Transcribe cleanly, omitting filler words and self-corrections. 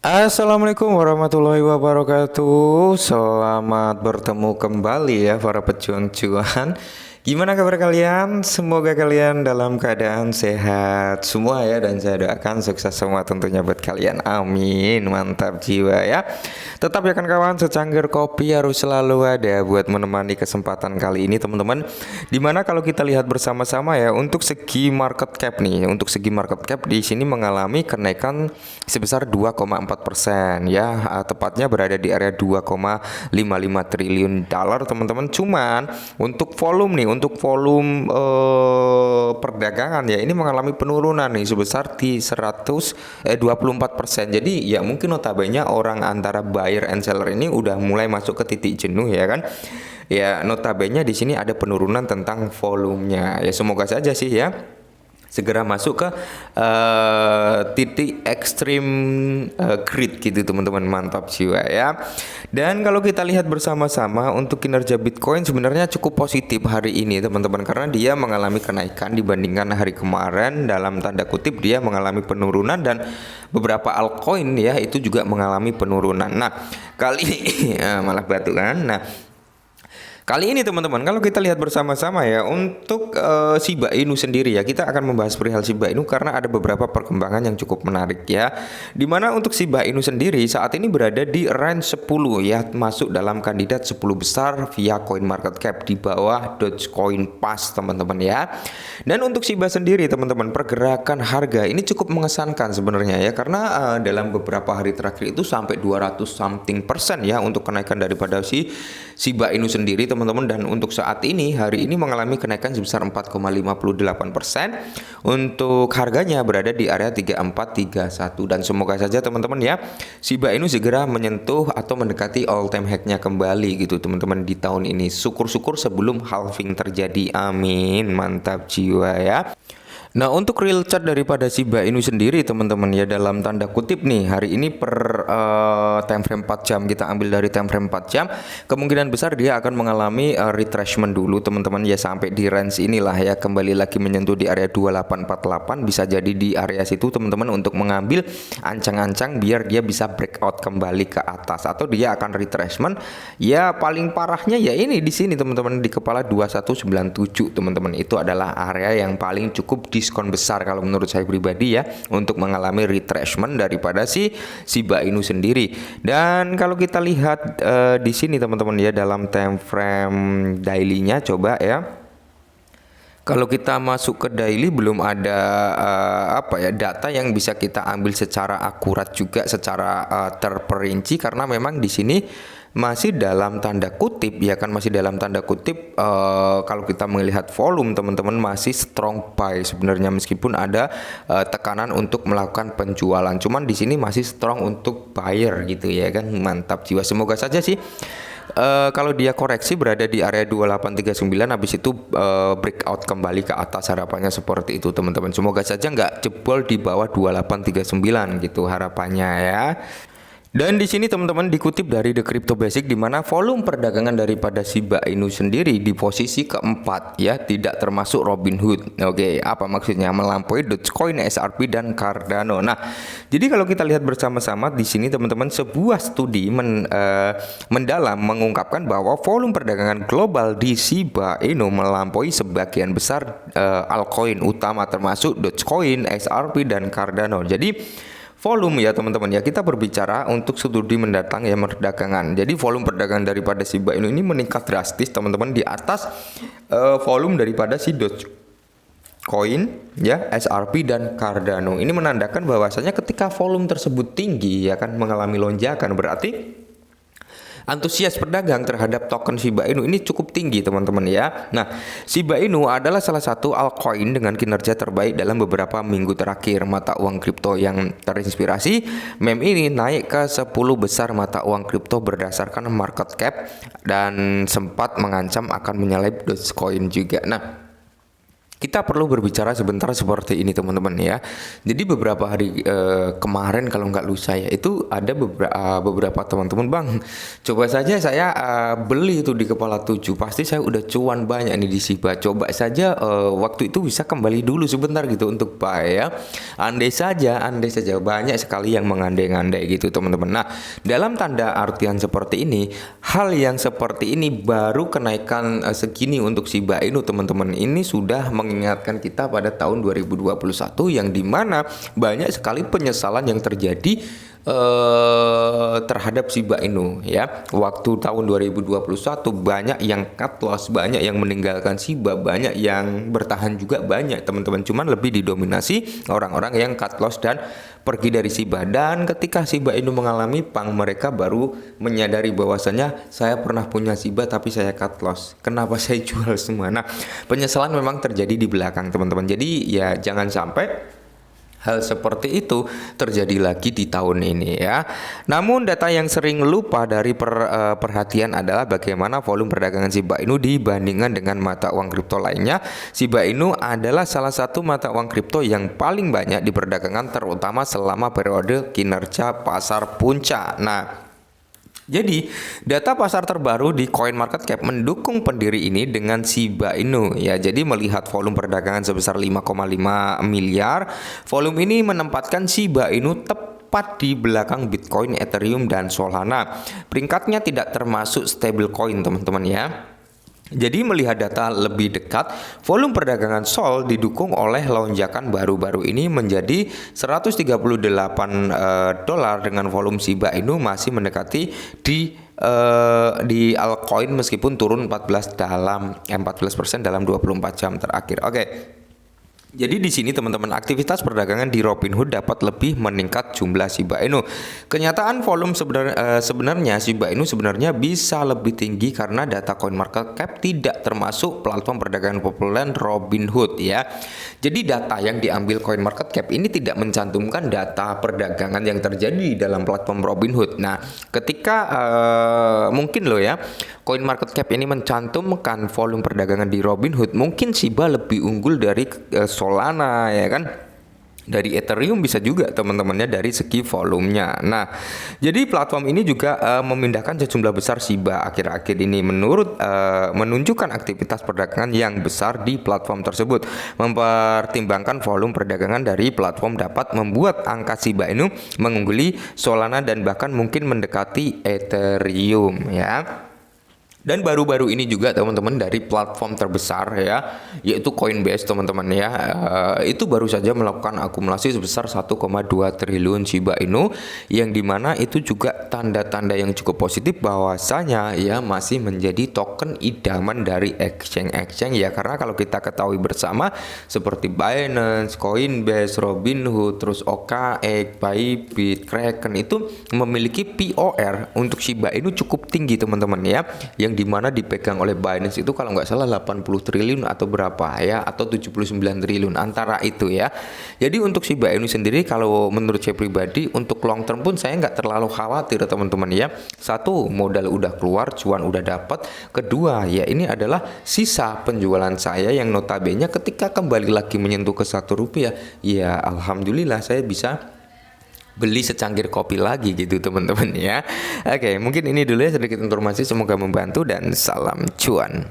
Assalamualaikum warahmatullahi wabarakatuh. Selamat bertemu kembali ya para pejuang cuan. Gimana kabar kalian? Semoga kalian dalam keadaan sehat semua ya, dan saya doakan sukses semua tentunya buat kalian. Amin. Mantap jiwa ya. Tetap ya kan kawan, secangkir kopi harus selalu ada buat menemani kesempatan kali ini teman-teman. Dimana kalau kita lihat bersama-sama ya, untuk segi market cap nih, untuk segi market cap di sini mengalami kenaikan sebesar 2,4% ya, tepatnya berada di area 2,55 triliun dolar teman-teman. Cuman untuk volume perdagangan ya, ini mengalami penurunan nih sebesar di 24%. Jadi ya mungkin notabene orang antara buyer and seller ini udah mulai masuk ke titik jenuh ya kan. Ya notabene di sini ada penurunan tentang volumenya. Ya semoga saja sih ya segera masuk ke titik ekstrim greed gitu teman-teman. Mantap jiwa ya. Dan kalau kita lihat bersama-sama untuk kinerja Bitcoin sebenarnya cukup positif hari ini teman-teman, karena dia mengalami kenaikan dibandingkan hari kemarin. Dalam tanda kutip dia mengalami penurunan, dan beberapa altcoin ya itu juga mengalami penurunan. Nah kali malah batu kan. Nah kali ini teman-teman, kalau kita lihat bersama-sama ya, untuk Shiba Inu sendiri ya, kita akan membahas perihal Shiba Inu karena ada beberapa perkembangan yang cukup menarik ya. Dimana untuk Shiba Inu sendiri saat ini berada di range 10 ya, masuk dalam kandidat 10 besar via coin market cap di bawah Dogecoin Pass teman-teman ya. Dan untuk Shiba sendiri teman-teman, pergerakan harga ini cukup mengesankan sebenarnya ya, karena dalam beberapa hari terakhir itu sampai 200 something persen ya untuk kenaikan daripada si Shiba Inu sendiri teman-teman. Dan untuk saat ini hari ini mengalami kenaikan sebesar 4,58%. Untuk harganya berada di area 3431, dan semoga saja teman-teman ya Shiba Inu segera menyentuh atau mendekati all time high-nya kembali gitu teman-teman di tahun ini. Syukur-syukur sebelum halving terjadi. Amin. Mantap jiwa ya. Nah untuk real chart daripada Shiba Inu sendiri teman-teman ya, dalam tanda kutip nih hari ini per time frame 4 jam, kita ambil dari time frame 4 jam, kemungkinan besar dia akan mengalami retracement dulu teman-teman ya, sampai di range inilah ya, kembali lagi menyentuh di area 2848. Bisa jadi di area situ teman-teman untuk mengambil ancang-ancang biar dia bisa breakout kembali ke atas, atau dia akan retracement ya. Paling parahnya ya ini di sini teman-teman, di kepala 2197 teman-teman. Itu adalah area yang paling cukup diskon besar kalau menurut saya pribadi ya, untuk mengalami retracement daripada si Shiba Inu sendiri. Dan kalau kita lihat di sini teman-teman ya, dalam time frame daily-nya coba ya. Kalau kita masuk ke daily belum ada data yang bisa kita ambil secara akurat juga, secara terperinci, karena memang di sini masih dalam tanda kutip ya kan, masih dalam tanda kutip kalau kita melihat volume teman-teman masih strong buy sebenarnya, meskipun ada tekanan untuk melakukan penjualan, cuman di sini masih strong untuk buyer gitu ya kan. Mantap jiwa. Semoga saja sih kalau dia koreksi berada di area 2839, habis itu breakout kembali ke atas, harapannya seperti itu teman-teman. Semoga saja nggak jebol di bawah 2839 gitu harapannya ya. Dan di sini teman-teman dikutip dari The Crypto Basic, di mana volume perdagangan daripada Shiba Inu sendiri di posisi keempat ya, tidak termasuk Robinhood. Oke, apa maksudnya? Melampaui Dogecoin, XRP dan Cardano. Nah, jadi kalau kita lihat bersama-sama di sini teman-teman, sebuah studi mendalam mengungkapkan bahwa volume perdagangan global di Shiba Inu melampaui sebagian besar altcoin utama termasuk Dogecoin, XRP dan Cardano. Jadi volume ya teman-teman ya, kita berbicara untuk studi mendatang ya perdagangan. Jadi volume perdagangan daripada Shiba Inu ini meningkat drastis teman-teman, di atas volume daripada si Dogecoin ya, XRP dan Cardano. Ini menandakan bahwasanya ketika volume tersebut tinggi ya kan, mengalami lonjakan, berarti antusias pedagang terhadap token Shiba Inu ini cukup tinggi teman-teman ya. Nah, Shiba Inu adalah salah satu altcoin dengan kinerja terbaik dalam beberapa minggu terakhir. Mata uang kripto yang terinspirasi meme ini naik ke 10 besar mata uang kripto berdasarkan market cap, dan sempat mengancam akan menyalip Dogecoin juga. Nah, kita perlu berbicara sebentar seperti ini teman-teman ya. Jadi beberapa hari kemarin kalau nggak lusa ya, itu ada beberapa teman-teman, bang, coba saja saya beli itu di kepala 7, pasti saya udah cuan banyak nih di Shiba. Coba saja waktu itu bisa kembali dulu sebentar gitu untuk buy ya. Andai saja banyak sekali yang mengandai-andai gitu teman-teman. Nah, dalam tanda artian seperti ini, hal yang seperti ini baru kenaikan segini untuk Shiba Inu teman-teman, ini sudah mengingatkan kita pada tahun 2021 yang dimana banyak sekali penyesalan yang terjadi terhadap Shiba Inu ya. Waktu tahun 2021 banyak yang cut loss, banyak yang meninggalkan Shiba, banyak yang bertahan juga banyak teman-teman. Cuman lebih didominasi orang-orang yang cut loss dan pergi dari Shiba. Dan ketika Shiba Inu mengalami pang, mereka baru menyadari bahwasanya saya pernah punya Shiba tapi saya cut loss. Kenapa saya jual semua? Nah, penyesalan memang terjadi di belakang teman-teman. Jadi ya jangan sampai hal seperti itu terjadi lagi di tahun ini ya. Namun data yang sering lupa dari perhatian adalah bagaimana volume perdagangan Shiba Inu dibandingkan dengan mata uang kripto lainnya. Shiba Inu adalah salah satu mata uang kripto yang paling banyak diperdagangkan, terutama selama periode kinerja pasar puncak. Nah, jadi, data pasar terbaru di CoinMarketCap mendukung pendiri ini dengan Shiba Inu ya. Jadi melihat volume perdagangan sebesar 5,5 miliar, volume ini menempatkan Shiba Inu tepat di belakang Bitcoin, Ethereum, dan Solana. Peringkatnya tidak termasuk stablecoin teman-teman ya. Jadi melihat data lebih dekat, volume perdagangan Sol didukung oleh lonjakan baru-baru ini menjadi 138 dolar dengan volume Shiba Inu masih mendekati di altcoin meskipun turun 14% dalam 24 jam terakhir. Oke. Jadi di sini teman-teman, aktivitas perdagangan di Robinhood dapat lebih meningkat jumlah Shiba Inu. Kenyataan volume sebenarnya Shiba Inu sebenarnya bisa lebih tinggi karena data CoinMarketCap tidak termasuk platform perdagangan populer Robinhood ya. Jadi data yang diambil CoinMarketCap ini tidak mencantumkan data perdagangan yang terjadi dalam platform Robinhood. Nah, ketika mungkin loh ya, CoinMarketCap ini mencantumkan volume perdagangan di Robinhood, mungkin Shiba lebih unggul dari Solana ya kan, dari Ethereum bisa juga teman-temannya dari segi volumenya. Nah, jadi platform ini juga memindahkan sejumlah besar Shiba akhir-akhir ini menunjukkan aktivitas perdagangan yang besar di platform tersebut. Mempertimbangkan volume perdagangan dari platform dapat membuat angka Shiba Inu mengungguli Solana dan bahkan mungkin mendekati Ethereum ya. Dan baru-baru ini juga teman-teman dari platform terbesar ya, yaitu Coinbase teman-teman ya, itu baru saja melakukan akumulasi sebesar 1,2 triliun Shiba Inu, yang dimana itu juga tanda-tanda yang cukup positif bahwasanya ya masih menjadi token idaman dari exchange ya. Karena kalau kita ketahui bersama seperti Binance, Coinbase, Robinhood, terus OKX, Bybit, Kraken itu memiliki POR untuk Shiba Inu cukup tinggi teman-teman ya, yang dimana dipegang oleh Binance itu kalau nggak salah 80 triliun atau berapa ya, atau 79 triliun antara itu ya. Jadi untuk Shiba Inu sendiri kalau menurut saya pribadi untuk long term pun saya nggak terlalu khawatir teman-teman ya. Satu, modal udah keluar, cuan udah dapat. Kedua ya, ini adalah sisa penjualan saya yang notabene ketika kembali lagi menyentuh ke Rp1 ya alhamdulillah saya bisa beli secangkir kopi lagi gitu teman-teman ya. Oke, mungkin ini dulu ya sedikit informasi, semoga membantu dan salam cuan.